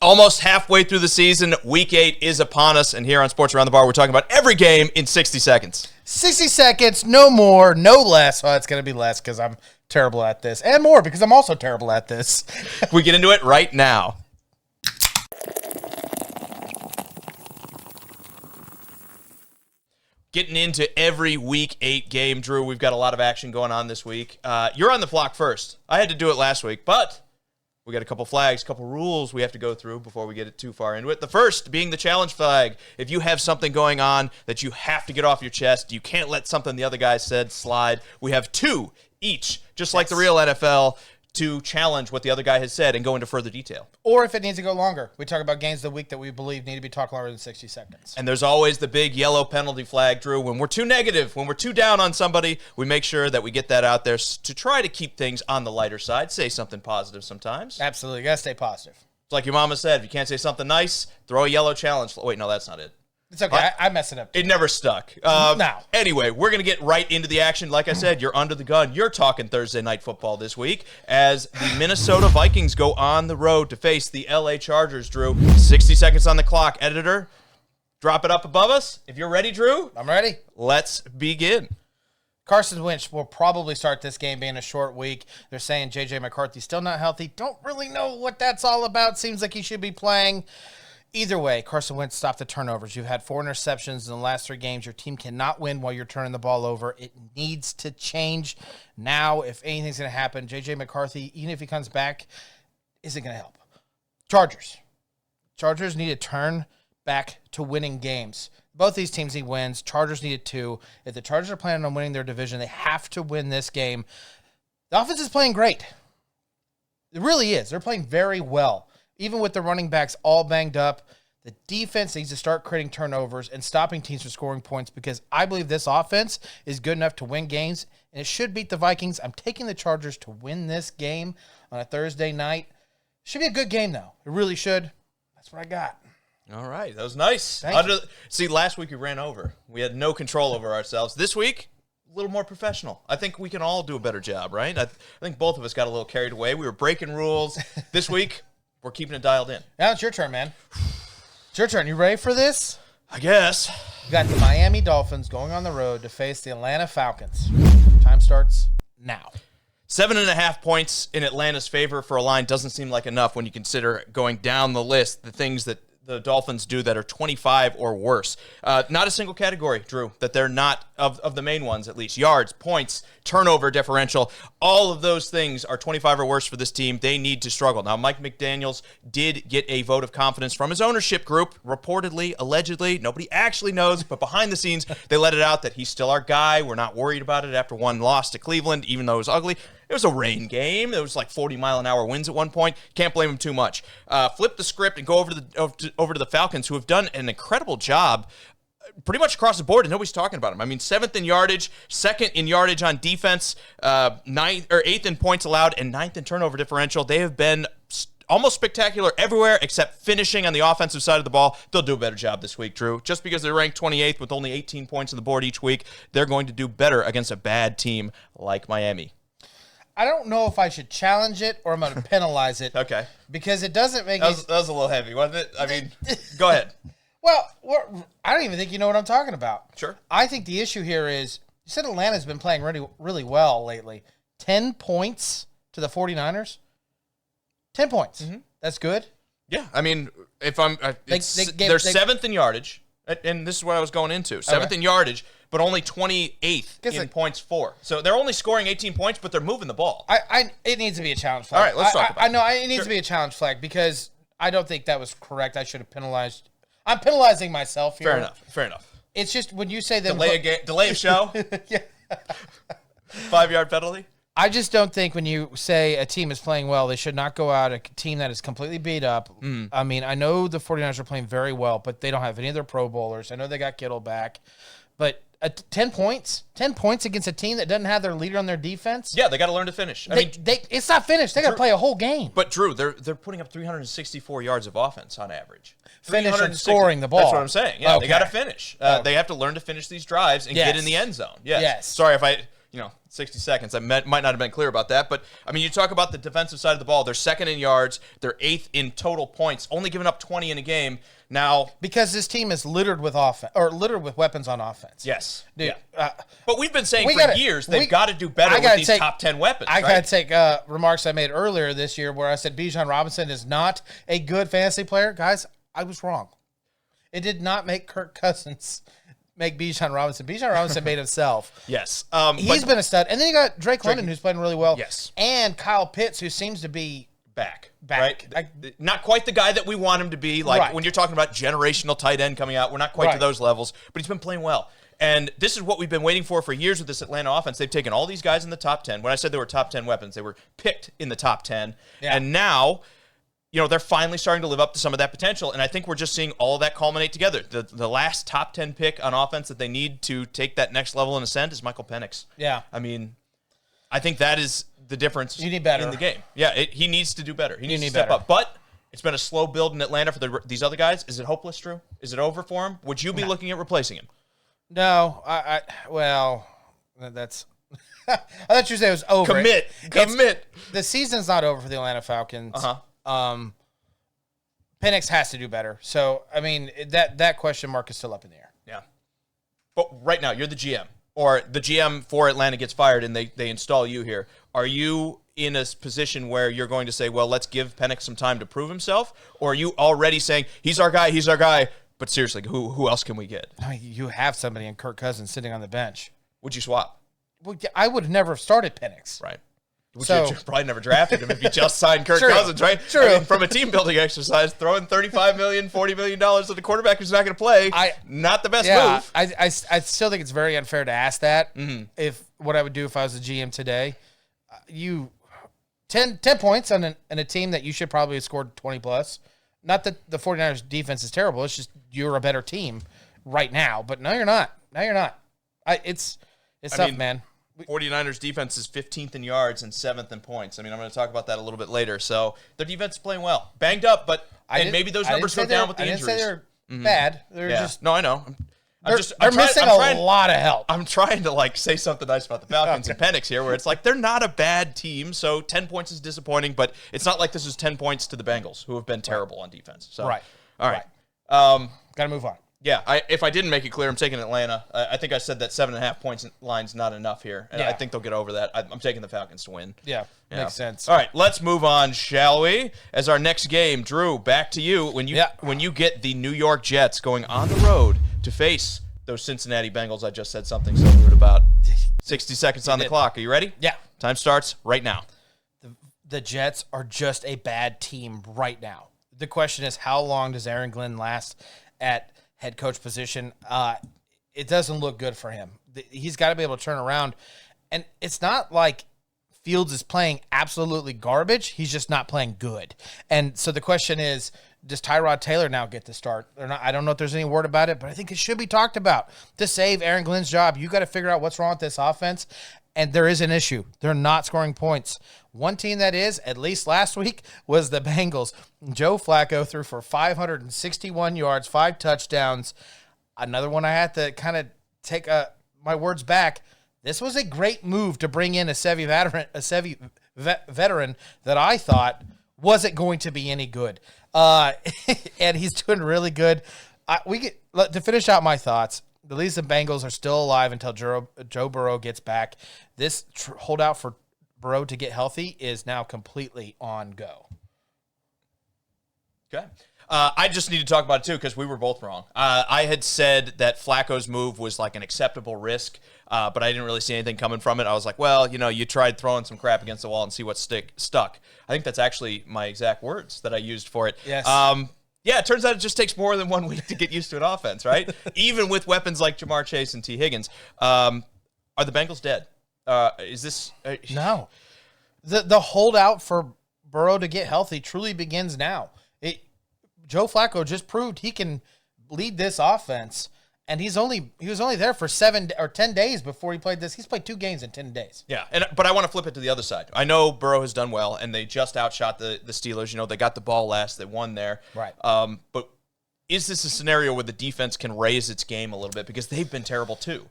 Almost halfway through the season, Week 8 is upon us, and here on Sports Around the Bar, we're talking about every game in 60 seconds. 60 seconds, no more, no less. Well, it's going to be less because I'm terrible at this, and more because I'm also terrible at this. We get into it right now. Getting into every Week 8 game, Drew. We've got a lot of action going on this week. You're on the block first. I had to do it last week, but we got a couple flags, a couple rules we have to go through before we get it too far into it. The first being the challenge flag. If you have something going on that you have to get off your chest, you can't let something the other guy said slide. We have 2 each, just like the real NFL, to challenge what the other guy has said and go into further detail. Or if it needs to go longer. We talk about games of the week that we believe need to be talked longer than 60 seconds. And there's always the big yellow penalty flag, Drew. When we're too negative, when we're too down on somebody, we make sure that we get that out there to try to keep things on the lighter side. Say something positive sometimes. Absolutely. You got to stay positive. It's like your mama said, if you can't say something nice, throw a yellow challenge. Wait, no, that's not it. It's okay. I mess it up. It never stuck. No. Anyway, we're going to get right into the action. Like I said, you're under the gun. You're talking Thursday Night Football this week as the Minnesota Vikings go on the road to face the LA Chargers, Drew. 60 seconds on the clock. Editor, drop it up above us. If you're ready, Drew. I'm ready. Let's begin. Carson Wentz will probably start this game being a short week. They're saying J.J. McCarthy's still not healthy. Don't really know what that's all about. Seems like he should be playing. Either way, Carson Wentz stopped the turnovers. You've had 4 interceptions in the last 3 games. Your team cannot win while you're turning the ball over. It needs to change now. If anything's going to happen, J.J. McCarthy, even if he comes back, isn't going to help. Chargers need to turn back to winning games. Both these teams need wins. Chargers needed 2. If the Chargers are planning on winning their division, they have to win this game. The offense is playing great. It really is. They're playing very well. Even with the running backs all banged up, the defense needs to start creating turnovers and stopping teams from scoring points because I believe this offense is good enough to win games, and it should beat the Vikings. I'm taking the Chargers to win this game on a Thursday night. Should be a good game, though. It really should. That's what I got. All right. That was nice. See, last week we ran over. We had no control over ourselves. This week, a little more professional. I think we can all do a better job, right? I think both of us got a little carried away. We were breaking rules. This week, we're keeping it dialed in. Now it's your turn, man. It's your turn. You ready for this? I guess. You got the Miami Dolphins going on the road to face the Atlanta Falcons. Time starts now. 7.5 points in Atlanta's favor for a line doesn't seem like enough when you consider going down the list, the things that the Dolphins do that are 25 or worse. Not a single category, Drew, that they're not, of the main ones at least. Yards, points, turnover differential, all of those things are 25 or worse for this team. They need to struggle. Now, Mike McDaniels did get a vote of confidence from his ownership group, reportedly, allegedly. Nobody actually knows, but behind the scenes, they let it out that he's still our guy. We're not worried about it after one loss to Cleveland, even though it was ugly. It was a rain game. It was like 40-mile-an-hour winds at one point. Can't blame him too much. Flip the script and go over to the Falcons, who have done an incredible job pretty much across the board, and nobody's talking about them. I mean, 7th in yardage, 2nd in yardage on defense, 8th in points allowed, and 9th in turnover differential. They have been almost spectacular everywhere except finishing on the offensive side of the ball. They'll do a better job this week, Drew. Just because they're ranked 28th with only 18 points on the board each week, they're going to do better against a bad team like Miami. I don't know if I should challenge it or I'm going to penalize it. Okay. Because it doesn't make that was a little heavy, wasn't it? I mean, go ahead. Well, I don't even think you know what I'm talking about. Sure. I think the issue here is, you said Atlanta's been playing really, really well lately. 10 points to the 49ers? 10 points. Mm-hmm. That's good? Yeah. I mean, if they're 7th in yardage, and this is what I was going into. 7th in yardage, but only 28th in points for. So they're only scoring 18 points, but they're moving the ball. It needs to be a challenge flag. All right, let's talk about it. I know it needs to be a challenge flag because I don't think that was correct. I should have penalized. I'm penalizing myself here. Fair enough. It's just when you say that delay a show. Yeah. 5-yard penalty. I just don't think when you say a team is playing well, they should not go out a team that is completely beat up. I mean, I know the 49ers are playing very well, but they don't have any of their Pro Bowlers. I know they got Kittle back, but 10 points against a team that doesn't have their leader on their defense. Yeah, they got to learn to finish. It's not finished. They got to play a whole game. But Drew, they're putting up 364 yards of offense on average. Finish and scoring the ball. That's what I'm saying. Yeah, okay. They got to finish. They have to learn to finish these drives and get in the end zone. Yes. Yes. Sorry if I 60 seconds. I might not have been clear about that. But, I mean, you talk about the defensive side of the ball. They're second in yards. They're 8th in total points, only giving up 20 in a game. Now, because this team is littered with weapons on offense. Yes. Dude, yeah. But we've been saying for years they've got to do better with these top 10 weapons. I got to take remarks I made earlier this year where I said Bijan Robinson is not a good fantasy player. Guys, I was wrong. It did not make Kirk Cousins make Bijan Robinson. Bijan Robinson made himself. Yes. He's been a stud. And then you got Drake London, who's playing really well. Yes. And Kyle Pitts, who seems to be back. Right? Not quite the guy that we want him to be. When you're talking about generational tight end coming out, we're not quite to those levels, but he's been playing well. And this is what we've been waiting for years with this Atlanta offense. They've taken all these guys in the top 10. When I said they were top 10 weapons, they were picked in the top 10. Yeah. And now, they're finally starting to live up to some of that potential. And I think we're just seeing all of that culminate together. The last top 10 pick on offense that they need to take that next level and ascend is Michael Penix. Yeah. I mean, I think that is the difference in the game. Yeah, he needs to do better. He needs to step up. But it's been a slow build in Atlanta for these other guys. Is it hopeless, Drew? Is it over for him? Would you be looking at replacing him? No, that's. I thought you said it was over. Commit. The season's not over for the Atlanta Falcons. Penix has to do better. So, I mean, that question mark is still up in the air. Yeah. But right now, you're the GM. Or the GM for Atlanta gets fired and they install you here. Are you in a position where you're going to say, well, let's give Penix some time to prove himself? Or are you already saying, he's our guy, but seriously, who else can we get? I mean, you have somebody in Kirk Cousins sitting on the bench. Would you swap? Well, I would have never started Penix. Right. You probably never drafted him if you just signed Kirk Cousins, right? True. I mean, from a team-building exercise, throwing $35 million, $40 million at a quarterback who's not going to play, not the best move. I still think it's very unfair to ask that. Mm-hmm. If what I would do if I was a GM today, 10 points on a team that you should probably have scored 20+. Not that the 49ers defense is terrible. It's just you're a better team right now. But no, you're not. It's tough, man. 49ers defense is 15th in yards and 7th in points. I mean, I'm going to talk about that a little bit later. So their defense is playing well. Banged up, but maybe those numbers go down with the injuries. I didn't say they're bad. They're just... No, I know. They're missing a lot of help. I'm trying to say something nice about the Falcons and Penix here, where it's like they're not a bad team. So 10 points is disappointing, but it's not like this is 10 points to the Bengals, who have been terrible on defense. So, right. All right. Got to move on. Yeah, if I didn't make it clear, I'm taking Atlanta. I think I said that 7.5 points line's not enough here, and I think they'll get over that. I'm taking the Falcons to win. Yeah, makes sense. All right, let's move on, shall we? As our next game, Drew, back to you. When you get the New York Jets going on the road to face those Cincinnati Bengals, I just said something so rude about. 60 seconds on the clock. Are you ready? Yeah. Time starts right now. The Jets are just a bad team right now. The question is, how long does Aaron Glenn last at head coach position? It doesn't look good for him. He's got to be able to turn around. And it's not like Fields is playing absolutely garbage. He's just not playing good. And so the question is, does Tyrod Taylor now get the start or not? I don't know if there's any word about it, but I think it should be talked about. To save Aaron Glenn's job, you got to figure out what's wrong with this offense. And there is an issue. They're not scoring points. One team that is, at least last week, was the Bengals. Joe Flacco threw for 561 yards, 5 touchdowns. Another one I had to kind of take my words back. This was a great move to bring in a Sevy veteran that I thought wasn't going to be any good. And he's doing really good. To finish out my thoughts, the Leafs and Bengals are still alive until Joe Burrow gets back. This holdout for Burrow to get healthy is now completely on go. Okay. I just need to talk about it, too, because we were both wrong. I had said that Flacco's move was like an acceptable risk, but I didn't really see anything coming from it. I was like, well, you tried throwing some crap against the wall and see what stuck. I think that's actually my exact words that I used for it. Yes. Yeah, it turns out it just takes more than 1 week to get used to an offense, right? Even with weapons like Jamar Chase and T. Higgins. Are the Bengals dead? Is this... No. The holdout for Burrow to get healthy truly begins now. Joe Flacco just proved he can lead this offense, and he was only there for 7 or 10 days before he played this. He's played 2 games in 10 days. Yeah, but I want to flip it to the other side. I know Burrow has done well, and they just outshot the Steelers. They got the ball last. They won there. Right. But is this a scenario where the defense can raise its game a little bit? Because they've been terrible too.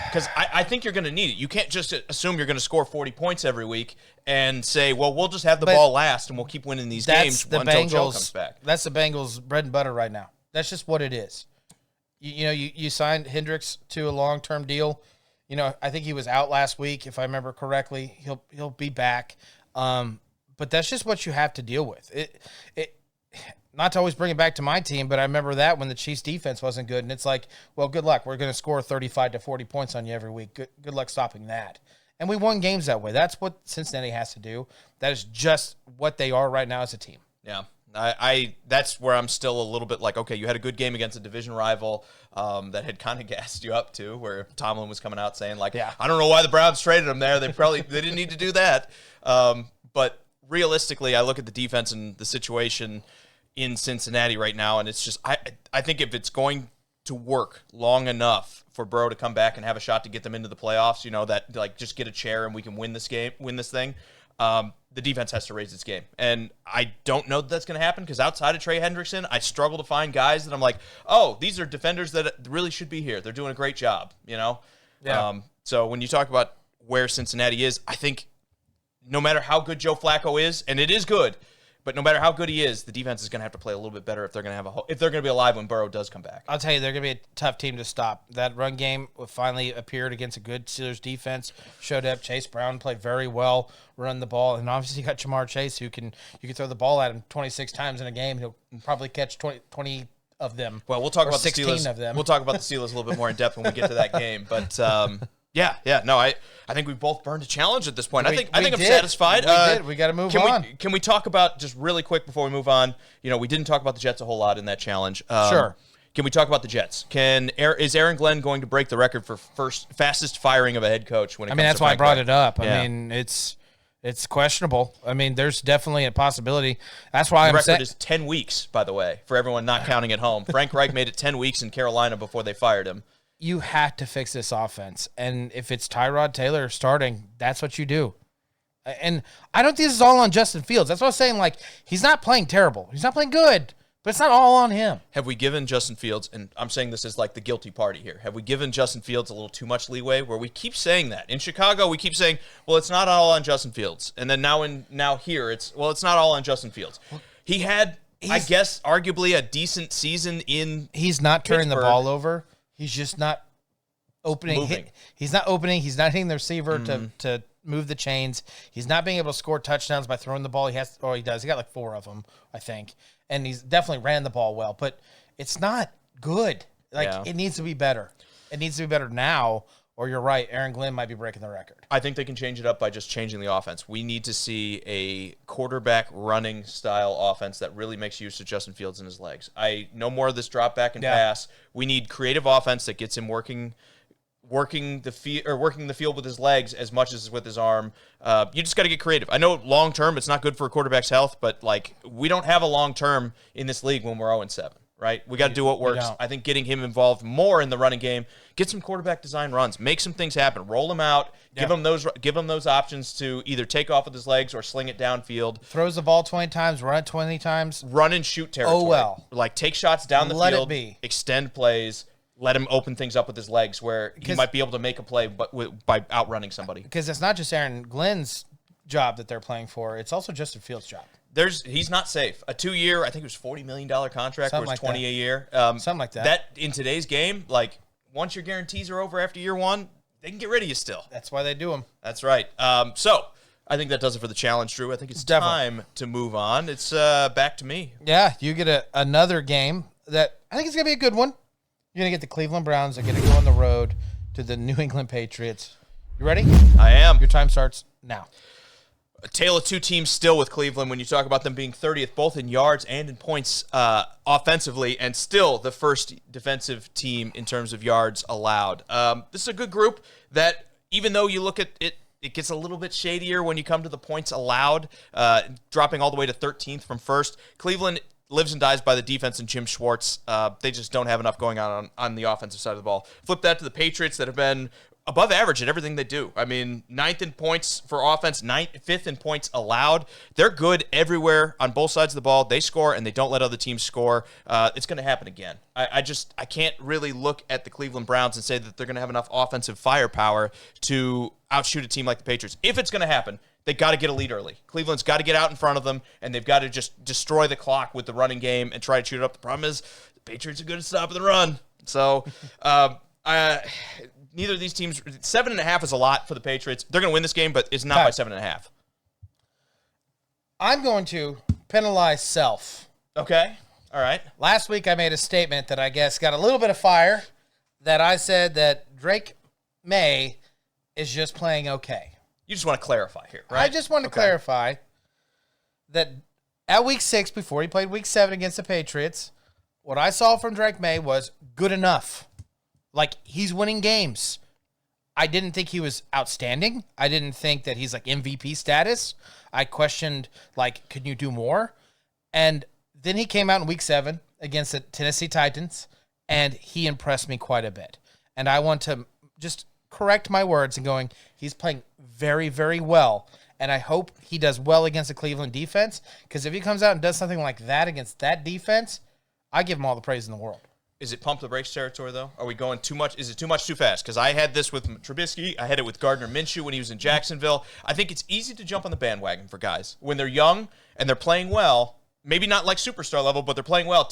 Because I think you're going to need it. You can't just assume you're going to score 40 points every week and say, well, we'll just have the ball last and we'll keep winning these games until Joe comes back. That's the Bengals' bread and butter right now. That's just what it is. You signed Hendricks to a long-term deal. I think he was out last week, if I remember correctly. He'll be back. But that's just what you have to deal with. It not to always bring it back to my team, but I remember that when the Chiefs' defense wasn't good, and it's like, well, good luck. We're going to score 35 to 40 points on you every week. Good luck stopping that. And we won games that way. That's what Cincinnati has to do. That is just what they are right now as a team. Yeah. I that's where I'm still a little bit like, okay, you had a good game against a division rival that had kind of gassed you up too, where Tomlin was coming out saying like, I don't know why the Browns traded him there. They didn't need to do that. But realistically, I look at the defense and the situation in Cincinnati right now, and it's just I think if it's going to work long enough for Burrow to come back and have a shot to get them into the playoffs, that like just get a chair and we can win this thing. The defense has to raise its game. And I don't know that that's going to happen because outside of Trey Hendrickson, I struggle to find guys that I'm like, oh, these are defenders that really should be here. They're doing a great job, Yeah. So when you talk about where Cincinnati is, I think no matter how good Joe Flacco is, and it is good, but no matter how good he is, the defense is going to have to play a little bit better if they're going to be alive when Burrow does come back. I'll tell you, they're going to be a tough team to stop. That run game finally appeared against a good Steelers defense. Showed up. Chase Brown played very well, run the ball, and obviously you got Jamar Chase, who you can throw the ball at him 26 times in a game. He'll probably catch 20 of them. Well, we'll talk about 16 the Steelers. Of them. We'll talk about the Steelers a little bit more in depth when we get to that game, but. No, I think we both burned a challenge at this point. I think I'm satisfied. We did. We got to move on. Can we talk about, just really quick before we move on, we didn't talk about the Jets a whole lot in that challenge. Sure. Can we talk about the Jets? Is Aaron Glenn going to break the record for fastest firing of a head coach when it comes to that's why I brought it up. Yeah. I mean, it's questionable. I mean, there's definitely a possibility. That's why the record is 10 weeks, by the way, for everyone not counting at home. Frank Reich made it 10 weeks in Carolina before they fired him. You had to fix this offense. And if it's Tyrod Taylor starting, that's what you do. And I don't think this is all on Justin Fields. That's what I was saying. Like, he's not playing terrible. He's not playing good, but it's not all on him. Have we given Justin Fields, and I'm saying this is like the guilty party here, have we given Justin Fields a little too much leeway where we keep saying that? In Chicago, we keep saying, well, it's not all on Justin Fields. And then now here, it's not all on Justin Fields. He had, I guess, arguably a decent season in He's not turning the ball over. He's just not opening. He's not opening. He's not hitting the receiver to move the chains. He's not being able to score touchdowns by throwing the ball. He does. He got like 4 of them, I think. And he's definitely ran the ball well. But it's not good. It needs to be better. It needs to be better now, or you're right, Aaron Glenn might be breaking the record. I think they can change it up by just changing the offense. We need to see a quarterback running style offense that really makes use of Justin Fields and his legs. No more of this drop back and pass. We need creative offense that gets him working the field with his legs as much as with his arm. You just got to get creative. I know long term it's not good for a quarterback's health, but we don't have a long term in this league when we're 0-7. Right? We got to do what works. I think getting him involved more in the running game, get some quarterback design runs, make some things happen, roll him out, give him those options to either take off with his legs or sling it downfield. Throws the ball 20 times, run it 20 times. Run and shoot territory. Oh, well. Take shots down the field, it be. Extend plays, let him open things up with his legs where he might be able to make a play by outrunning somebody. Because it's not just Aaron Glenn's job that they're playing for, it's also Justin Fields' job. He's not safe. A 2-year, I think it was $40 million contract, where it's 20 a year. Something like that. That in today's game, once your guarantees are over after year 1, they can get rid of you still. That's why they do them. That's right. So I think that does it for the challenge, Drew. I think it's time to move on. It's back to me. Yeah, you get another game that I think it's going to be a good one. You're going to get the Cleveland Browns. They're going to go on the road to the New England Patriots. You ready? I am. Your time starts now. A tale of two teams still with Cleveland when you talk about them being 30th both in yards and in points offensively, and still the first defensive team in terms of yards allowed. This is a good group that, even though you look at it, it gets a little bit shadier when you come to the points allowed, dropping all the way to 13th from first. Cleveland lives and dies by the defense and Jim Schwartz. They just don't have enough going on the offensive side of the ball. Flip that to the Patriots that have been above average at everything they do. I mean, 9th in points for offense, 5th in points allowed. They're good everywhere on both sides of the ball. They score, and they don't let other teams score. It's going to happen again. I can't really look at the Cleveland Browns and say that they're going to have enough offensive firepower to outshoot a team like the Patriots. If it's going to happen, they got to get a lead early. Cleveland's got to get out in front of them, and they've got to just destroy the clock with the running game and try to shoot it up. The problem is the Patriots are good at stopping the run. So, neither of these teams, 7.5 is a lot for the Patriots. They're going to win this game, but it's not by 7.5. I'm going to penalize self. Okay. All right. Last week I made a statement that I guess got a little bit of fire, that I said that Drake May is just playing okay. You just want to clarify here, right? I just want to clarify that at week 6, before he played week 7 against the Patriots, what I saw from Drake May was good enough. Like, he's winning games. I didn't think he was outstanding. I didn't think that he's like MVP status. I questioned, like, could you do more? And then he came out in week 7 against the Tennessee Titans, and he impressed me quite a bit. And I want to just correct my words and going, he's playing very, very well. And I hope he does well against the Cleveland defense, because if he comes out and does something like that against that defense, I give him all the praise in the world. Is it pump the brakes territory, though? Are we going too much? Is it too much too fast? Because I had this with Trubisky. I had it with Gardner Minshew when he was in Jacksonville. I think it's easy to jump on the bandwagon for guys. When they're young and they're playing well, maybe not like superstar level, but they're playing well.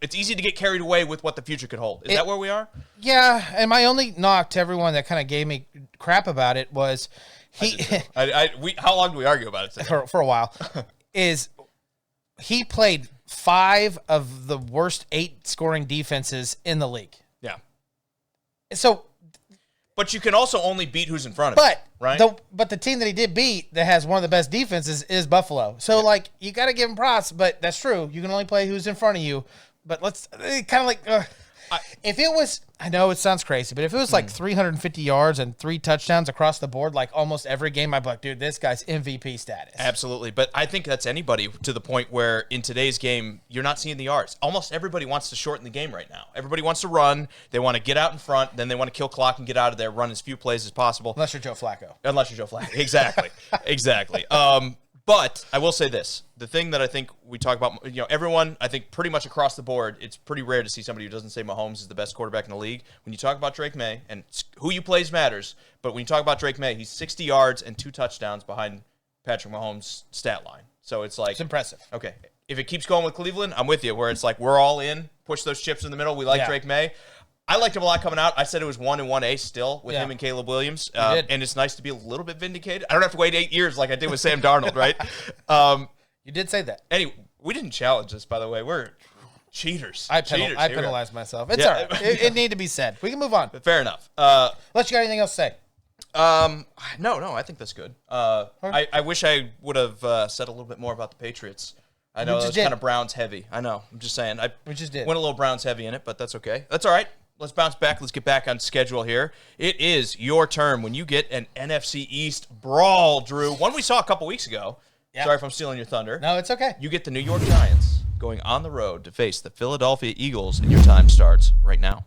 It's easy to get carried away with what the future could hold. Is that where we are? Yeah, and my only knock to everyone that kind of gave me crap about it was how long do we argue about it today? for a while, is he played 5 of the worst 8 scoring defenses in the league. Yeah. So, but you can also only beat who's in front of you, right? But the team that he did beat that has one of the best defenses is Buffalo. So, you got to give him props, but that's true. You can only play who's in front of you. But let's kind of like... if it was, I know it sounds crazy, but if it was like 350 yards and 3 touchdowns across the board, like almost every game, I'd be like, dude, this guy's MVP status. Absolutely. But I think that's anybody, to the point where in today's game, you're not seeing the yards. Almost everybody wants to shorten the game right now. Everybody wants to run. They want to get out in front. Then they want to kill clock and get out of there, run as few plays as possible. Unless you're Joe Flacco. Exactly. Exactly. But I will say this. The thing that I think we talk about, everyone, I think pretty much across the board, it's pretty rare to see somebody who doesn't say Mahomes is the best quarterback in the league. When you talk about Drake May, and who you plays matters, but when you talk about Drake May, he's 60 yards and 2 touchdowns behind Patrick Mahomes' stat line. So it's like... It's impressive. Okay. If it keeps going with Cleveland, I'm with you, where it's like we're all in, push those chips in the middle. We like Drake May. I liked him a lot coming out. I said it was 1 and 1A still with him and Caleb Williams. And it's nice to be a little bit vindicated. I don't have to wait 8 years like I did with Sam Darnold, right? You did say that. Anyway, we didn't challenge this, by the way. We're cheaters. I penalized myself. It's all right. It needed to be said. We can move on. Fair enough. Unless you got anything else to say. No, I think that's good. I wish I would have said a little bit more about the Patriots. I know that's kind of Browns heavy. I know. I'm just saying. We just did. Went a little Browns heavy in it, but that's okay. That's all right. Let's bounce back. Let's get back on schedule here. It is your turn when you get an NFC East brawl, Drew. One we saw a couple weeks ago. Yep. Sorry if I'm stealing your thunder. No, it's okay. You get the New York Giants going on the road to face the Philadelphia Eagles, and your time starts right now.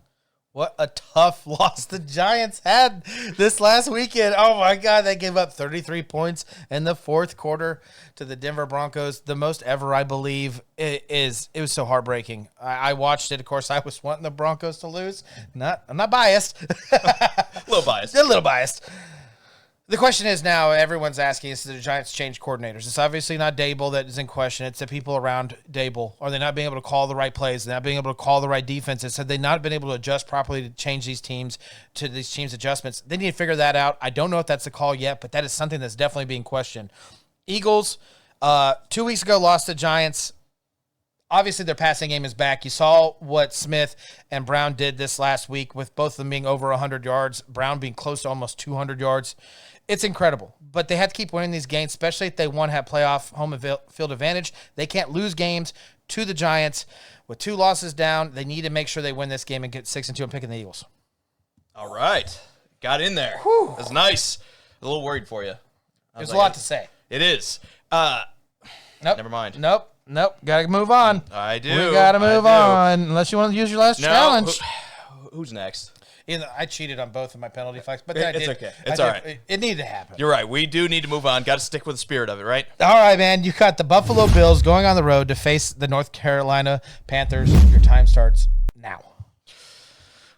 What a tough loss the Giants had this last weekend. Oh, my God. They gave up 33 points in the 4th quarter to the Denver Broncos. The most ever, I believe. It was so heartbreaking. I watched it. Of course, I was wanting the Broncos to lose. I'm not biased. A little biased. A little biased. The question is now, everyone's asking, is the Giants change coordinators? It's obviously not Dable that is in question. It's the people around Dable. Are they not being able to call the right plays? They're not being able to call the right defenses? Have they not been able to adjust properly to change these teams to these teams' adjustments? They need to figure that out. I don't know if that's the call yet, but that is something that's definitely being questioned. Eagles, 2 weeks ago, lost to Giants. Obviously, their passing game is back. You saw what Smith and Brown did this last week with both of them being over 100 yards, Brown being close to almost 200 yards. It's incredible, but they have to keep winning these games, especially if they want to have playoff home field advantage. They can't lose games to the Giants. With 2 losses down, they need to make sure they win this game and get 6-2. I'm picking the Eagles. All right. Got in there. Whew. That's nice. A little worried for you. There's a lot to say. It is. Nope. Never mind. Nope. Got to move on. I do. We got to move on, unless you want to use your last challenge. Who's next? I cheated on both of my penalty flags, but It's okay. It's all right. It needed to happen. You're right. We do need to move on. Got to stick with the spirit of it, right? All right, man. You got the Buffalo Bills going on the road to face the North Carolina Panthers. Your time starts now.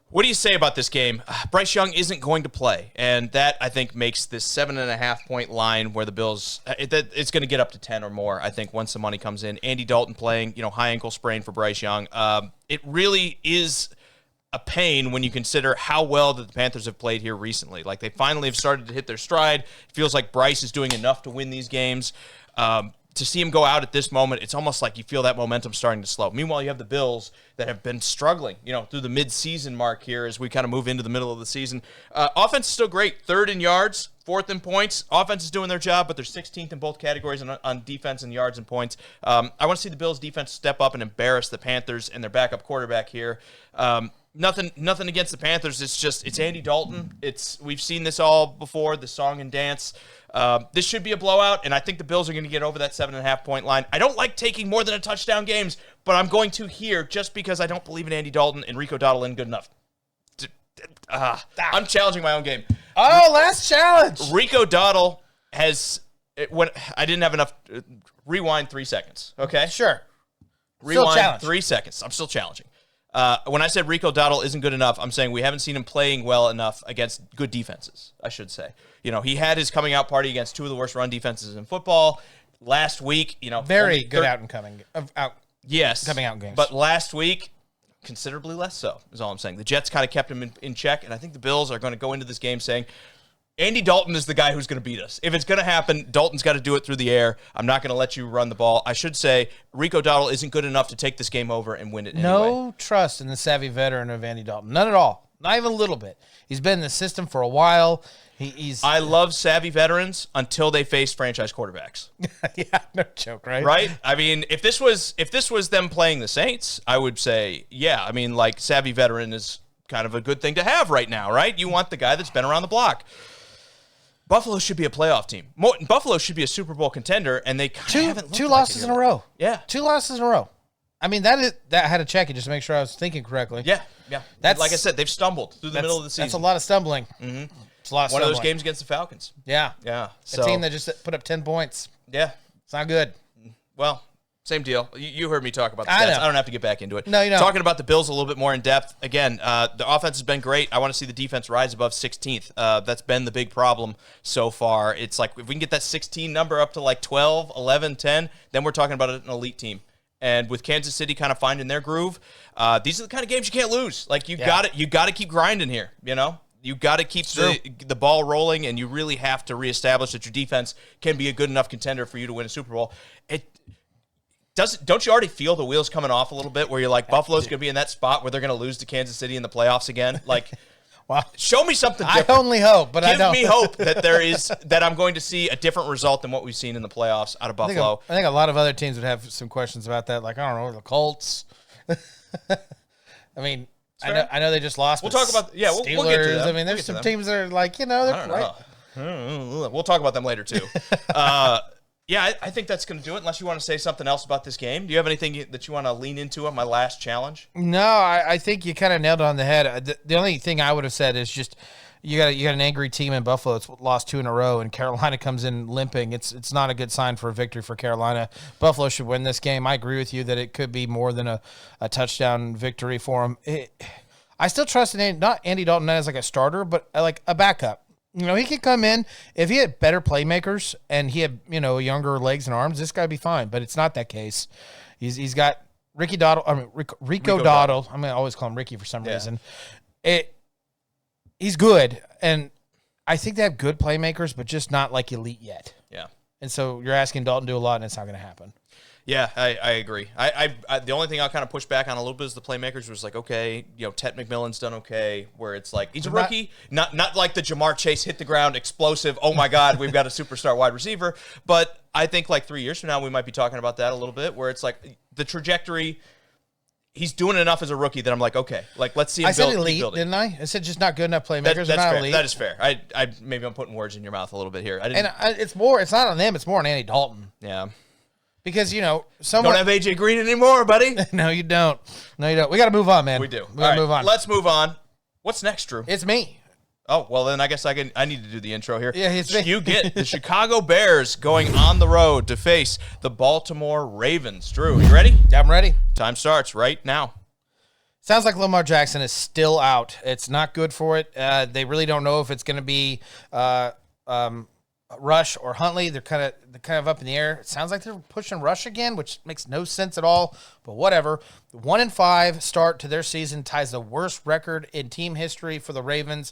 What do you say about this game? Bryce Young isn't going to play, and that, I think, makes this 7.5-point line where the Bills, it's going to get up to 10 or more, I think, once the money comes in. Andy Dalton playing, high ankle sprain for Bryce Young. It really is a pain when you consider how well that the Panthers have played here recently. Like, they finally have started to hit their stride. It feels like Bryce is doing enough to win these games. To see him go out at this moment, it's almost like you feel that momentum starting to slow. Meanwhile, you have the Bills that have been struggling, through the mid-season mark here as we kind of move into the middle of the season. Offense is still great. 3rd in yards, 4th in points. Offense is doing their job, but they're 16th in both categories on defense and yards and points. I want to see the Bills' defense step up and embarrass the Panthers and their backup quarterback here. Nothing against the Panthers. It's Andy Dalton. We've seen this all before, the song and dance. This should be a blowout, and I think the Bills are going to get over that 7.5-point line. I don't like taking more than a touchdown games, but I'm going to here just because I don't believe in Andy Dalton and Rico Dowdle isn't good enough. I'm challenging my own game. Oh, last challenge. Rico Dowdle has when I didn't have enough. Rewind 3 seconds. Okay, Sure. rewind 3 seconds. I'm still challenging. When I said Rico Dowdle isn't good enough, I'm saying we haven't seen him playing well enough against good defenses, I should say. He had his coming out party against 2 of the worst run defenses in football. Last week, very good coming out games. But last week, considerably less so, is all I'm saying. The Jets kind of kept him in check, and I think the Bills are going to go into this game saying, Andy Dalton is the guy who's going to beat us. If it's going to happen, Dalton's got to do it through the air. I'm not going to let you run the ball. I should say Rico Dowdle isn't good enough to take this game over and win it anyway. No trust in the savvy veteran of Andy Dalton. None at all. Not even a little bit. He's been in the system for a while. I love savvy veterans until they face franchise quarterbacks. Yeah, no joke, right? Right? I mean, if this was them playing the Saints, I would say, yeah. I mean, like, savvy veteran is kind of a good thing to have right now, right? You want the guy that's been around the block. Buffalo should be a playoff team. Buffalo should be a Super Bowl contender, and they kind of haven't looked two losses in a row. Yeah, 2 losses in a row. I mean, that I had to check it just to make sure I was thinking correctly. Yeah. That's, like I said, they've stumbled through the middle of the season. That's a lot of stumbling. Mm-hmm. It's a lot of One stumbling. of those games against the Falcons. Yeah. So, a team that just put up 10 points. Yeah. It's not good. Well, same deal. You heard me talk about the I stats. know. I don't have to get back into it. No, you don't. Talking about the Bills a little bit more in depth. Again, the offense has been great. I want to see the defense rise above 16th. That's been the big problem so far. It's like if we can get that 16 number up to like 12, 11, 10, then we're talking about an elite team. And with Kansas City kind of finding their groove, these are the kind of games you can't lose. Like you got to keep grinding here. You got to keep the ball rolling, and you really have to reestablish that your defense can be a good enough contender for you to win a Super Bowl. Don't you already feel the wheels coming off a little bit where you're like, Buffalo's going to be in that spot where they're going to lose to Kansas City in the playoffs again? Like, wow. Show me something different. I only hope, but I don't. Give me hope that I'm going to see a different result than what we've seen in the playoffs out of Buffalo. I think a lot of other teams would have some questions about that. Like, I don't know, the Colts. I mean, I know they just lost. We'll talk about we'll get to them. I mean, there's some teams that are like, they're I don't know. We'll talk about them later too. Yeah, I think that's going to do it, unless you want to say something else about this game. Do you have anything that you want to lean into on my last challenge? No, I think you kind of nailed it on the head. The only thing I would have said is just you got an angry team in Buffalo. It's lost 2 in a row, and Carolina comes in limping. It's not a good sign for a victory for Carolina. Buffalo should win this game. I agree with you that it could be more than a touchdown victory for them. I still trust in not Andy Dalton as like a starter, but like a backup. He could come in. If he had better playmakers and he had, younger legs and arms, this guy would be fine. But it's not that case. He's got Rico Dowdle. I'm going to always call him Ricky for some reason. He's good. And I think they have good playmakers, but just not like elite yet. Yeah. And so you're asking Dalton to do a lot, and it's not going to happen. Yeah, I agree. I the only thing I'll kind of push back on a little bit is the playmakers was like, okay, Ted McMillan's done okay, where it's like, he's a rookie, not like the Jamar Chase hit the ground explosive, oh my God, we've got a superstar wide receiver. But I think like 3 years from now, we might be talking about that a little bit, where it's like the trajectory, he's doing enough as a rookie that I'm like, okay, like let's see him said elite, didn't I? I said just not good enough playmakers. That's not fair. Elite. That is fair. Maybe I'm putting words in your mouth a little bit here. It's not on them, it's more on Andy Dalton. Yeah. Because, don't have AJ Green anymore, buddy. No, you don't. We got to move on, man. We do. We got to move on. Let's move on. What's next, Drew? It's me. Oh, well, then I guess I need to do the intro here. Yeah, it's me. You get the Chicago Bears going on the road to face the Baltimore Ravens. Drew, you ready? I'm ready. Time starts right now. Sounds like Lamar Jackson is still out. It's not good for it. They really don't know if it's going to be Rush or Huntley. They're kind of up in the air. It sounds like they're pushing Rush again, which makes no sense at all. But whatever. The 1-5 start to their season ties the worst record in team history for the Ravens.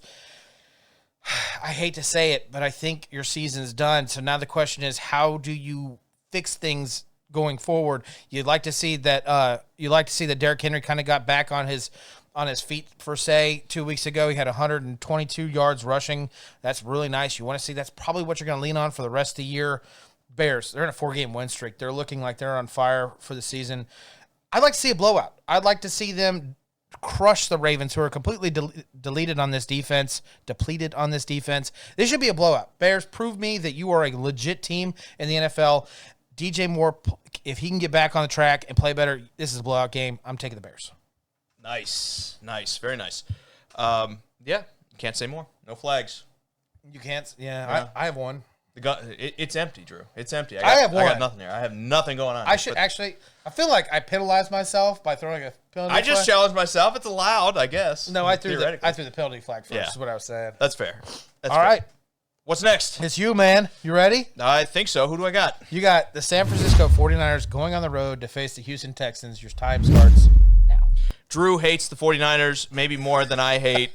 I hate to say it, but I think your season's done. So now the question is, how do you fix things going forward? You'd like to see that Derrick Henry kind of got back on his feet per se 2 weeks ago. He had 122 yards rushing. That's really nice. You want to see that's probably what you're going to lean on for the rest of the year. Bears, they're in a 4-game win streak. They're looking like they're on fire for the season. I'd like to see a blowout. I'd like to see them crush the Ravens, who are completely depleted on this defense. This should be a blowout. Bears, prove me that you are a legit team in the NFL. DJ Moore, if he can get back on the track and play better, this is a blowout game. I'm taking the Bears. Nice. Very nice. Can't say more. No flags. You can't? Yeah. I have one. It's empty, Drew. It's empty. I have one. I got nothing here. I have nothing going on. I feel like I penalized myself by throwing a penalty flag. I just challenged myself. It's allowed, I guess. No, I threw the penalty flag first, Yeah. is what I was saying. That's fair. All right. What's next? It's you, man. You ready? I think so. Who do I got? You got the San Francisco 49ers going on the road to face the Houston Texans. Your time starts now. Drew hates the 49ers maybe more than I hate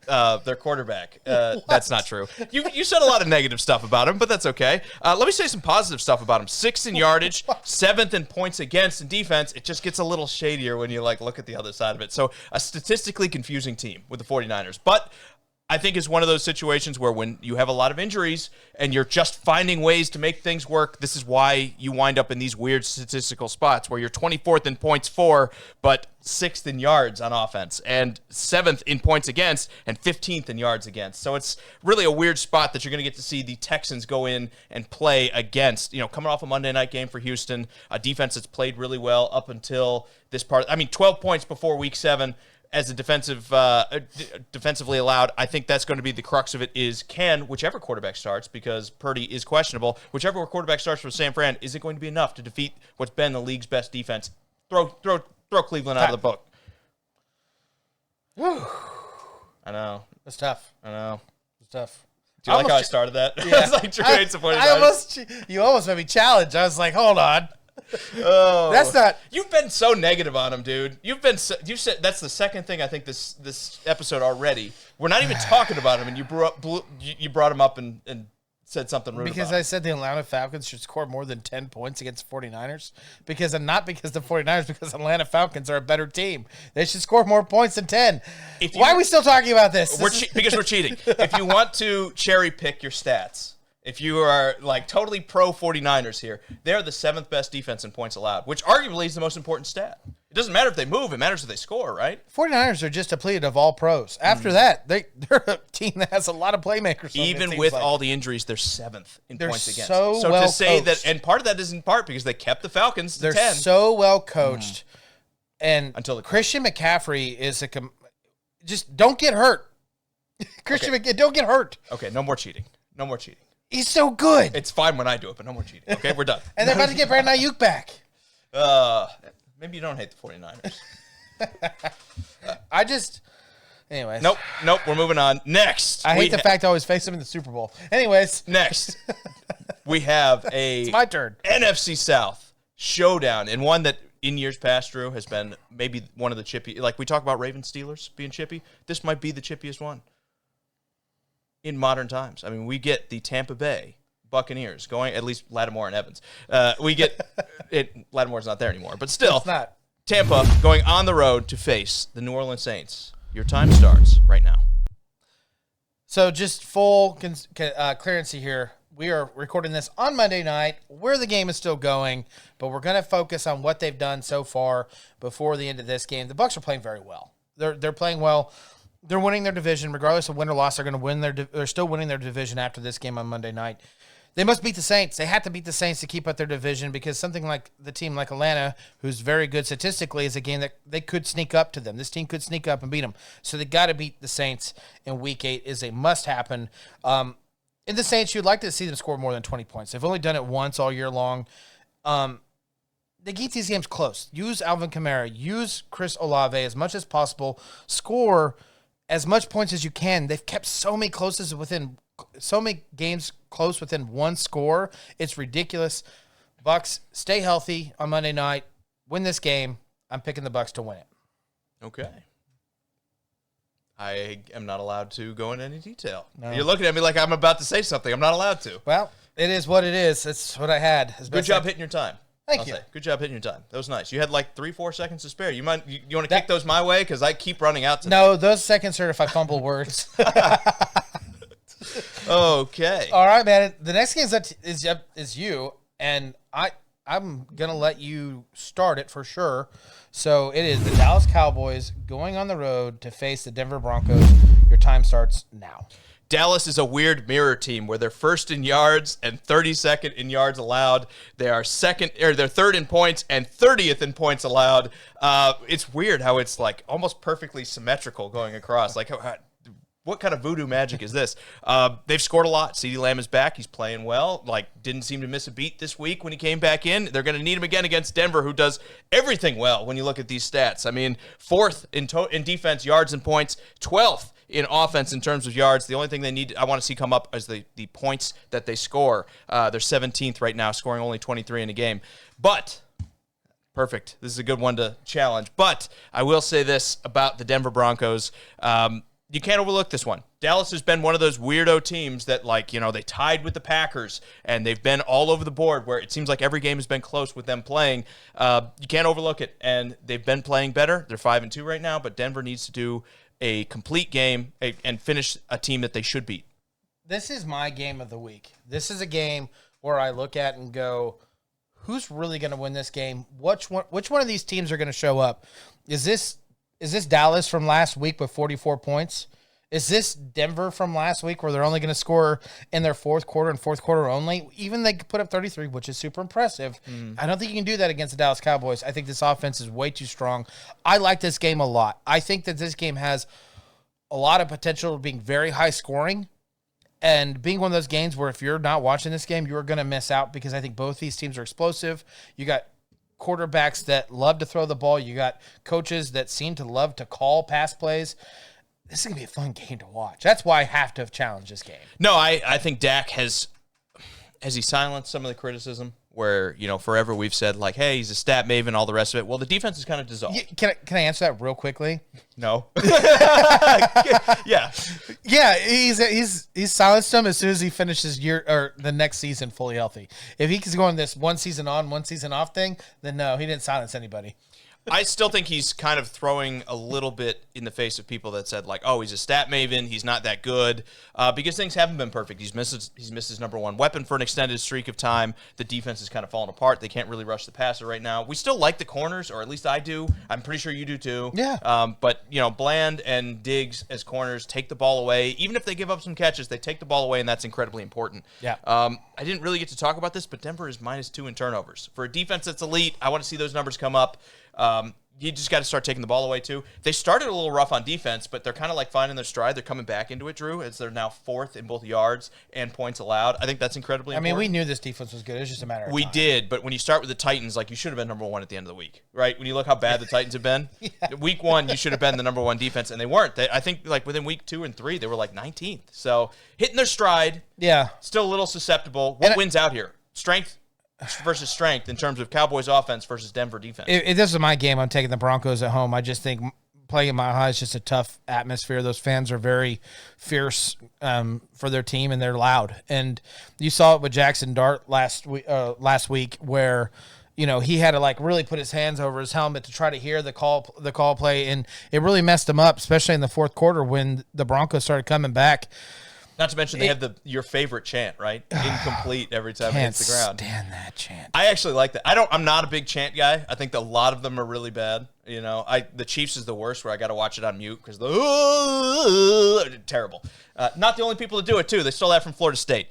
their quarterback. That's not true. You said a lot of negative stuff about him, but that's okay. Let me say some positive stuff about him. 6th in yardage, 7th in points against, and defense. It just gets a little shadier when you look at the other side of it. So a statistically confusing team with the 49ers. But I think it's one of those situations where when you have a lot of injuries and you're just finding ways to make things work, this is why you wind up in these weird statistical spots where you're 24th in points for, but 6th in yards on offense, and 7th in points against, and 15th in yards against. So it's really a weird spot that you're going to get to see the Texans go in and play against. Coming off a Monday night game for Houston, a defense that's played really well up until this part. 12 points before Week 7. As a defensively allowed. I think that's going to be the crux of it is whichever quarterback starts, because Purdy is questionable, whichever quarterback starts for San Fran, is it going to be enough to defeat what's been the league's best defense? Throw Cleveland out of the book. Whew. I know. It's tough. I know. It's tough. Do you like how I started that? Yeah. It's like Drew hates the 49ers. You almost made me challenge. I was like, hold on. Oh, that's not. You've been so negative on him, dude. You said that's the second thing I think this episode already. We're not even talking about him, and you brought him up and said something rude because about I said the Atlanta Falcons should score more than 10 points against the 49ers. Because the 49ers, because Atlanta Falcons are a better team. They should score more points than 10. Why are we still talking about this? Because we're cheating. If you want to cherry pick your stats. If you are totally pro 49ers here, they're the 7th best defense in points allowed, which arguably is the most important stat. It doesn't matter if they move, it matters if they score, right? 49ers are just depleted of all pros. After that, they're a team that has a lot of Even with all the injuries, they're 7th in points against. So well to say coached. that, and part of that is in part because they kept the Falcons to 10. They're so well coached. And until Christian McCaffrey is just don't get hurt. Don't get hurt. Okay, no more cheating. He's so good. It's fine when I do it, but no more cheating. Okay, we're done. And they're about to get Brandon Ayuk back. Maybe you don't hate the 49ers. Anyways. Nope, we're moving on. Next. I hate the fact I always face them in the Super Bowl. Anyways. Next. We have it's my turn. NFC South showdown, and one that in years past, Drew, has been maybe one of the chippy. We talk about Ravens Steelers being chippy. This might be the chippiest one in modern times. We get the Tampa Bay Buccaneers going, at least Lattimore and Evans. We get it. Lattimore's not there anymore, but still, it's not. Tampa going on the road to face the New Orleans Saints. Your time starts right now. So just full clearance here. We are recording this on Monday night where the game is still going, but we're going to focus on what they've done so far before the end of this game. The Bucs are playing very well. They're playing well. They're winning their division. Regardless of win or loss, they're going to win they're still winning their division after this game on Monday night. They must beat the Saints. They have to beat the Saints to keep up their division because something like the team like Atlanta, who's very good statistically, is a game that they could sneak up to them. This team could sneak up and beat them. So they got to beat the Saints in Week 8 is a must-happen. In the Saints, you'd like to see them score more than 20 points. They've only done it once all year long. They keep these games close. Use Alvin Kamara. Use Chris Olave as much as possible. Score as much points as you can. They've kept so many games close within one score. It's ridiculous. Bucks, stay healthy on Monday night. Win this game. I'm picking the Bucks to win it. Okay. I am not allowed to go into any detail. No. You're looking at me like I'm about to say something. I'm not allowed to. Well, it is what it is. It's what I had. Good job hitting your time. Thank you. Good job hitting your time. That was nice. You had like 3-4 seconds to spare. You want to kick those my way because I keep running out. No, those seconds hurt if I fumble words. Okay. All right, man. The next game is you, and I'm gonna let you start it for sure. So it is the Dallas Cowboys going on the road to face the Denver Broncos. Your time starts now. Dallas is a weird mirror team where they're first in yards and 32nd in yards allowed. They are they're third in points and 30th in points allowed. It's weird how it's like almost perfectly symmetrical going across. Like, what kind of voodoo magic is this? They've scored a lot. CeeDee Lamb is back. He's playing well. Like, didn't seem to miss a beat this week when he came back in. They're going to need him again against Denver, who does everything well when you look at these stats. I mean, 4th in defense, yards and points, 12th in offense in terms of yards. The only thing I want to see come up is the points that they score. They're 17th right now, scoring only 23 in a game. But perfect. This is a good one to challenge. But I will say this about the Denver Broncos. You can't overlook this one. Dallas has been one of those weirdo teams that, they tied with the Packers, and they've been all over the board where it seems like every game has been close with them playing. You can't overlook it, and they've been playing better. They're 5-2 right now, but Denver needs to do a complete game and finish a team that they should beat. This is my game of the week. This is a game where I look at and go, who's really going to win this game? Which one of these teams are going to show up? Is this Dallas from last week with 44 points? Is this Denver from last week where they're only going to score in their fourth quarter only? Even they put up 33, which is super impressive. I don't think you can do that against the Dallas Cowboys. I think this offense is way too strong. I like this game a lot. I think that this game has a lot of potential of being very high scoring and being one of those games where if you're not watching this game, you're going to miss out because I think both these teams are explosive. You got quarterbacks that love to throw the ball. You got coaches that seem to love to call pass plays. This is going to be a fun game to watch. That's why I have to challenge this game. No, I think Dak has he silenced some of the criticism where, forever we've said, like, hey, he's a stat maven, all the rest of it. Well, the defense is kind of dissolved. Can I answer that real quickly? No. Yeah. Yeah, he's silenced him as soon as he finishes the next season fully healthy. If he's going this one season on, one season off thing, then no, he didn't silence anybody. I still think he's kind of throwing a little bit in the face of people that said, like, oh, he's a stat maven, he's not that good, because things haven't been perfect. He's missed his number one weapon for an extended streak of time. The defense is kind of falling apart. They can't really rush the passer right now. We still like the corners, or at least I do. I'm pretty sure you do too. Yeah. But, Bland and Diggs as corners take the ball away. Even if they give up some catches, they take the ball away, and that's incredibly important. Yeah. I didn't really get to talk about this, but Denver is -2 in turnovers. For a defense that's elite, I want to see those numbers come up. You just got to start taking the ball away, too. They started a little rough on defense, but they're kind of like finding their stride. They're coming back into it, Drew, as they're now 4th in both yards and points allowed. I think that's incredibly important. I mean, we knew this defense was good. It was just a matter of time. We did, but when you start with the Titans, like, you should have been number 1 at the end of the week, right? When you look how bad the Titans have been, yeah. Week 1, you should have been the number 1 defense, and they weren't. I think, like, within week 2 and 3, they were, like, 19th. So, hitting their stride. Yeah. Still a little susceptible. What wins out here? Strength versus strength in terms of Cowboys offense versus Denver defense. If this is my game, I'm taking the Broncos at home. I just think playing at Mile High is just a tough atmosphere. Those fans are very fierce for their team, and they're loud. And you saw it with Jackson Dart last week where he had to like really put his hands over his helmet to try to hear the call play, and it really messed him up, especially in the fourth quarter when the Broncos started coming back. Not to mention they have your favorite chant, right? Incomplete every time it hits the ground. Stand that chant. I actually like that. I'm not a big chant guy. I think that a lot of them are really bad. You know, the Chiefs is the worst, where I got to watch it on mute because terrible. Not the only people to do it too. They stole that from Florida State.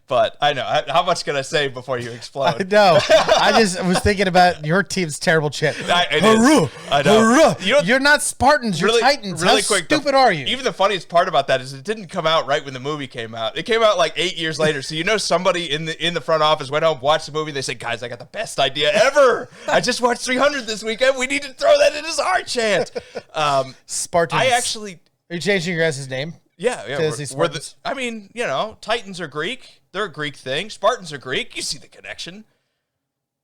But I know. How much can I say before you explode? No, I just was thinking about your team's terrible chant. I know. You're not Spartans. You're Titans. Really How quick, stupid are you? Even the funniest part about that is it didn't come out right when the movie came out. It came out like 8 years later. So somebody in the front office went home, watched the movie. They said, "Guys, I got the best idea ever. I just watched 300 this weekend. We need to throw that in as our chant." Spartans. Are you changing your guys' name? Yeah. We're Titans are Greek. They're a Greek thing. Spartans are Greek. You see the connection.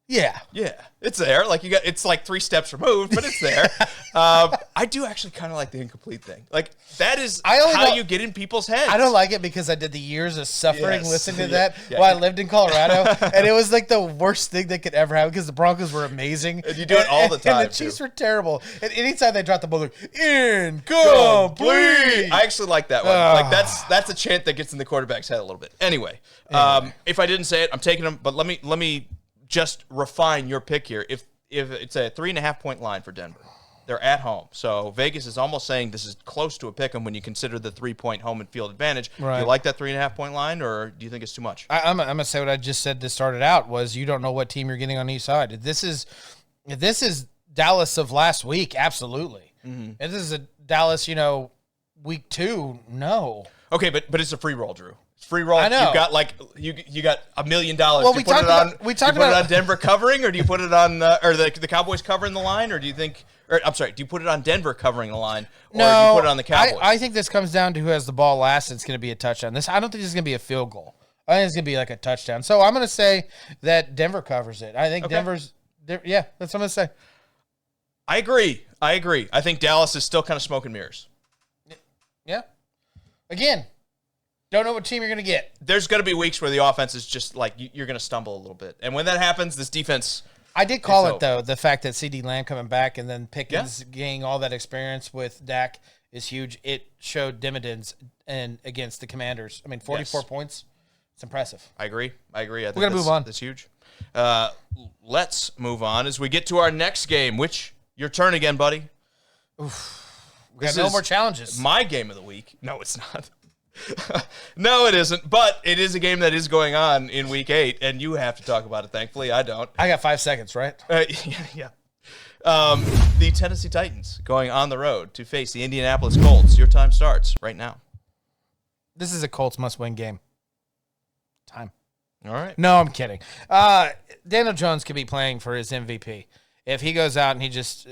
Yeah, it's there. Like it's like 3 steps removed, but it's there. I do actually kind of like the incomplete thing. Like that is how you get in people's heads. I don't like it because I did the years of suffering listening to that while I lived in Colorado, and it was like the worst thing that could ever happen because the Broncos were amazing. And you do it all the time. And the Chiefs were terrible. And anytime they dropped the ball, they're incomplete. I actually like that one. Like that's a chant that gets in the quarterback's head a little bit. Anyway. If I didn't say it, I'm taking them. But let me just refine your pick here. If it's a 3.5-point line for Denver, they're at home. So Vegas is almost saying this is close to a pick 'em when you consider the 3-point home and field advantage. Right. Do you like that 3.5-point line, or do you think it's too much? I'm gonna say what I just said to start it out was you don't know what team you're getting on each side. This is Dallas of last week, absolutely. Mm-hmm. This is a Dallas, week 2. No. Okay, but it's a free roll, Drew. Free roll. I know. You got you got $1 million. Well, do you put it on Denver covering, or do you put it on or the Cowboys covering the line, or do you think? Or I'm sorry, do you put it on Denver covering the line, or do you put it on the Cowboys? I think this comes down to who has the ball last. And it's going to be a touchdown. I don't think this is going to be a field goal. I think it's going to be like a touchdown. So I'm going to say that Denver covers it. I think Denver's. Yeah, that's what I'm going to say. I agree. I think Dallas is still kind of smoke and mirrors. Yeah. Again. Don't know what team you're going to get. There's going to be weeks where the offense is just like you're going to stumble a little bit. And when that happens, this defense. I did call it, though. The fact that CeeDee Lamb coming back and then Pickens gaining all that experience with Dak is huge. It showed dividends against the Commanders. I mean, 44 points. It's impressive. I agree. I think we're going to move on. That's huge. Let's move on as we get to our next game, which your turn again, buddy. Oof. We got no more challenges. My game of the week. No, it's not. No, it isn't. But it is a game that is going on in week 8, and you have to talk about it. Thankfully, I don't. I got 5 seconds, right? Yeah. The Tennessee Titans going on the road to face the Indianapolis Colts. Your time starts right now. This is a Colts must-win game. Time. All right. No, I'm kidding. Daniel Jones could be playing for his MVP. If he goes out and he just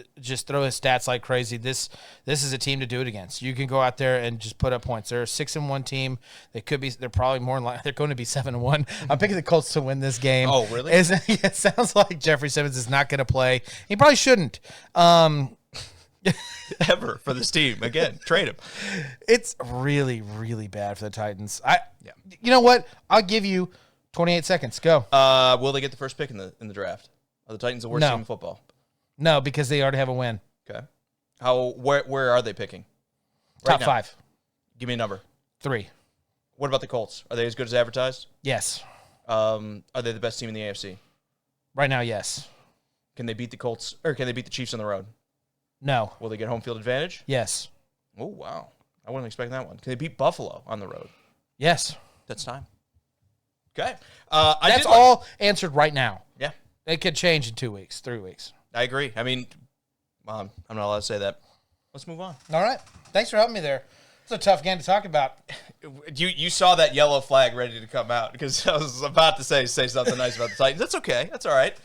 throw his stats like crazy, this is a team to do it against. You can go out there and just put up points. They're a 6-1 team. They're probably more like they're going to be 7-1. I'm picking the Colts to win this game. Oh, really? It sounds like Jeffrey Simmons is not going to play. He probably shouldn't. Ever for this team. Again, trade him. It's really, really bad for the Titans. You know what? I'll give you 28 seconds. Go. Will they get the first pick in the draft? Are the Titans the worst team in football? No, because they already have a win. Okay. Where are they picking? Top 5. Give me a number. 3. What about the Colts? Are they as good as advertised? Yes. Are they the best team in the AFC? Right now, yes. Can they beat the Colts, or can they beat the Chiefs on the road? No. Will they get home field advantage? Yes. Oh, wow. I wasn't expecting that one. Can they beat Buffalo on the road? Yes. That's time. Okay. That's all answered right now. Yeah. It could change in 2 weeks, 3 weeks. I agree. I mean, I'm not allowed to say that. Let's move on. All right. Thanks for helping me there. It's a tough game to talk about. You saw that yellow flag ready to come out because I was about to say something nice about the Titans. That's okay. That's all right.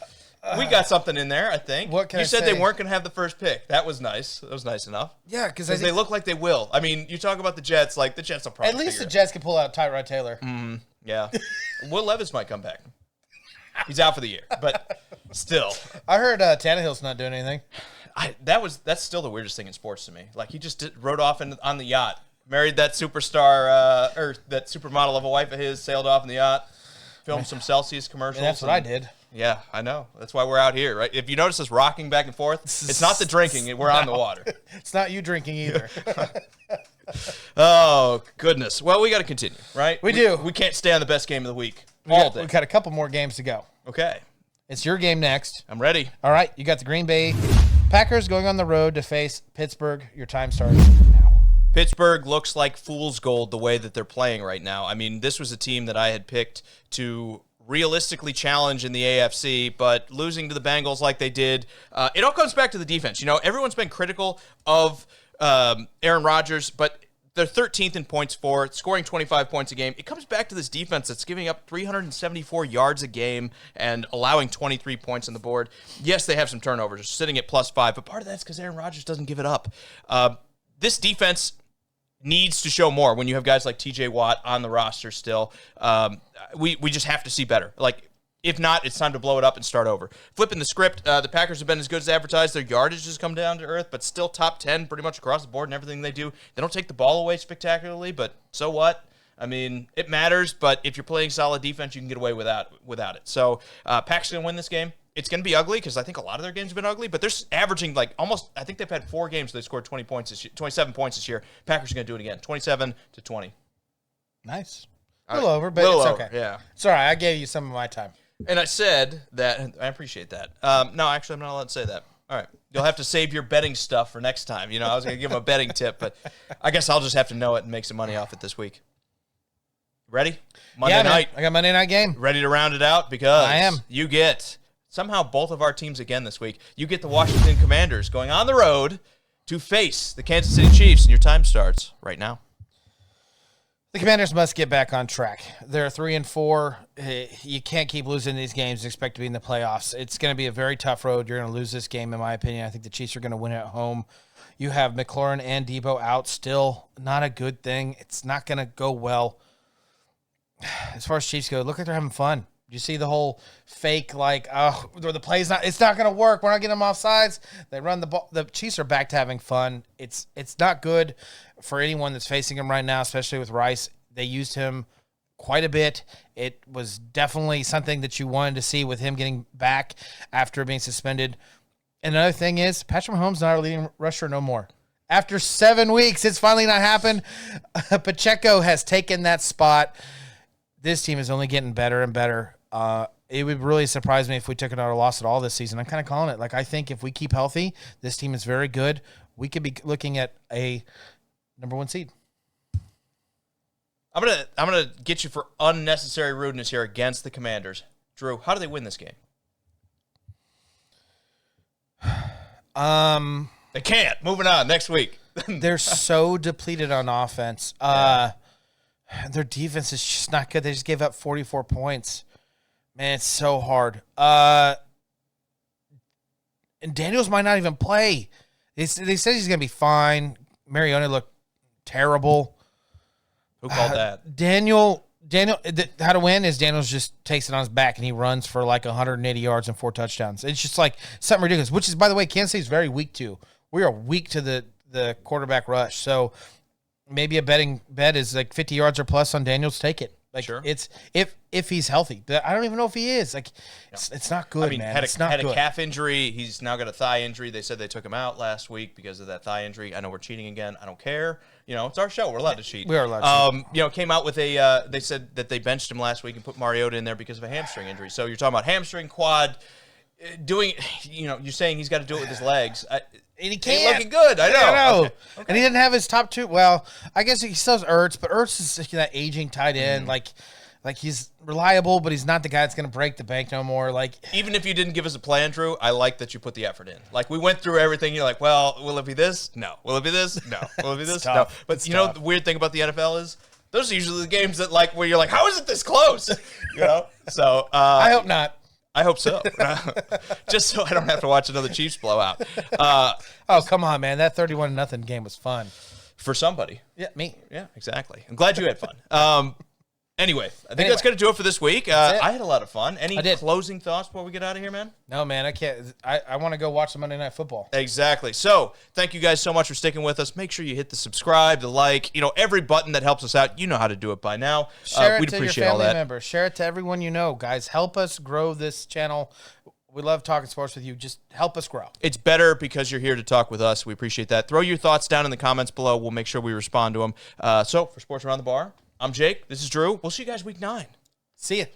We got something in there, I think. What can you I said say? They weren't going to have the first pick. That was nice. That was nice enough. Yeah, because they look like they will. I mean, you talk about the Jets, like the Jets will probably at least the Jets can pull out Tyrod Taylor. Mm-hmm. Yeah. Will Levis might come back. He's out for the year, but still. I heard Tannehill's not doing anything. That's still the weirdest thing in sports to me. Like he just rode off on the yacht, married that superstar or that supermodel of a wife of his, sailed off in the yacht, filmed some Celsius commercials. That's what I did. Yeah, I know. That's why we're out here, right? If you notice us rocking back and forth, it's not the drinking. We're on the water. It's not you drinking either. Oh, goodness. Well, we got to continue, right? We do. We can't stay on the best game of the week We all day. got a couple more games to go. Okay. It's your game next. I'm ready. All right, you got the Green Bay Packers going on the road to face Pittsburgh. Your time starts now. Pittsburgh looks like fool's gold the way that they're playing right now. I mean, this was a team that I had picked to realistically challenge in the AFC, but losing to the Bengals like they did, it all comes back to the defense. You know, everyone's been critical of Aaron Rodgers, but they're 13th in points for, scoring 25 points a game. It comes back to this defense that's giving up 374 yards a game and allowing 23 points on the board. Yes, they have some turnovers, sitting at +5, but part of that's because Aaron Rodgers doesn't give it up. This defense needs to show more when you have guys like TJ Watt on the roster still. We just have to see better. Like, if not, it's time to blow it up and start over. Flipping the script, the Packers have been as good as advertised. Their yardage has come down to earth, but still top 10 pretty much across the board in everything they do. They don't take the ball away spectacularly, but so what? I mean, it matters, but if you're playing solid defense, you can get away without it. So, Packers going to win this game. It's going to be ugly because I think a lot of their games have been ugly, but they're averaging like almost, I think they've had 4 games they scored 27 points this year. Packers are going to do it again, 27-20. Nice. A little over, but it's okay. Yeah. Sorry, I gave you some of my time. And I said that, I appreciate that. No, actually, I'm not allowed to say that. All right. You'll have to save your betting stuff for next time. You know, I was going to give them a betting tip, but I guess I'll just have to know it and make some money off it this week. Ready? Monday night. I got Monday night game. Ready to round it out because I am. You get somehow both of our teams again this week. You get the Washington Commanders going on the road to face the Kansas City Chiefs, and your time starts right now. The Commanders must get back on track. They're 3-4. You can't keep losing these games and expect to be in the playoffs. It's going to be a very tough road. You're going to lose this game, in my opinion. I think the Chiefs are going to win at home. You have McLaurin and Debo out still. Not a good thing. It's not going to go well. As far as Chiefs go, look like they're having fun. You see the whole fake, like, oh, the play's not, it's not going to work. We're not getting them off sides. They run the ball. The Chiefs are back to having fun. It's not good for anyone that's facing him right now, especially with Rice. They used him quite a bit. It was definitely something that you wanted to see with him getting back after being suspended. And another thing is, Patrick Mahomes is not our leading rusher no more. After 7 weeks, it's finally not happened. Pacheco has taken that spot. This team is only getting better and better. It would really surprise me if we took another loss at all this season. I'm kind of calling it. Like, I think if we keep healthy, this team is very good. We could be looking at a number 1 seed. I'm gonna get you for unnecessary rudeness here against the Commanders. Drew, how do they win this game? They can't. Moving on. Next week. They're so depleted on offense. Their defense is just not good. They just gave up 44 points. Man, it's so hard. And Daniels might not even play. They said he's going to be fine. Mariota looked terrible. Who called that? Daniel, how to win is Daniels just takes it on his back and he runs for like 180 yards and 4 touchdowns. It's just like something ridiculous, which is, by the way, Kansas City is very weak to. We are weak to the quarterback rush. So maybe a betting bet is like 50 yards or plus on Daniels. Take it. Like, sure. It's if he's healthy. But I don't even know if he is. Like, it's not good, man. Had a good. calf injury. He's now got a thigh injury. They said they took him out last week because of that thigh injury. I know we're cheating again. I don't care. You know, it's our show. We're allowed to cheat. We are allowed to cheat. You know, came out with a. They said that they benched him last week and put Mariota in there because of a hamstring injury. So you're talking about hamstring, quad, doing. You know, you're saying he's got to do it with his legs. And he can't. Ain't looking good. I know. Okay. And he didn't have his top 2. Well, I guess he still has Ertz, but Ertz is that aging tight end. Like he's reliable, but he's not the guy that's going to break the bank no more. Like, even if you didn't give us a plan, Drew, I like that you put the effort in. Like, we went through everything. You're like, well, will it be this? No. Will it be this? No. Will it be this? No. But you know, the weird thing about the NFL is those are usually the games that, like, where you're like, how is it this close? You know? So I hope not. I hope so. Just so I don't have to watch another Chiefs blowout. Oh, come on, man. That 31-0 game was fun. For somebody. Yeah, me. Yeah, exactly. I'm glad you had fun. Anyway, I think that's going to do it for this week. I had a lot of fun. Any closing thoughts before we get out of here, man? No, man, I can't. I want to go watch the Monday Night Football. Exactly. So, thank you guys so much for sticking with us. Make sure you hit the subscribe, the like, every button that helps us out. You know how to do it by now. Share it to your family members. Share it to everyone you know, guys. Help us grow this channel. We love talking sports with you. Just help us grow. It's better because you're here to talk with us. We appreciate that. Throw your thoughts down in the comments below. We'll make sure we respond to them. So for Sports Around the Bar, I'm Jake. This is Drew. We'll see you guys week 9. See ya.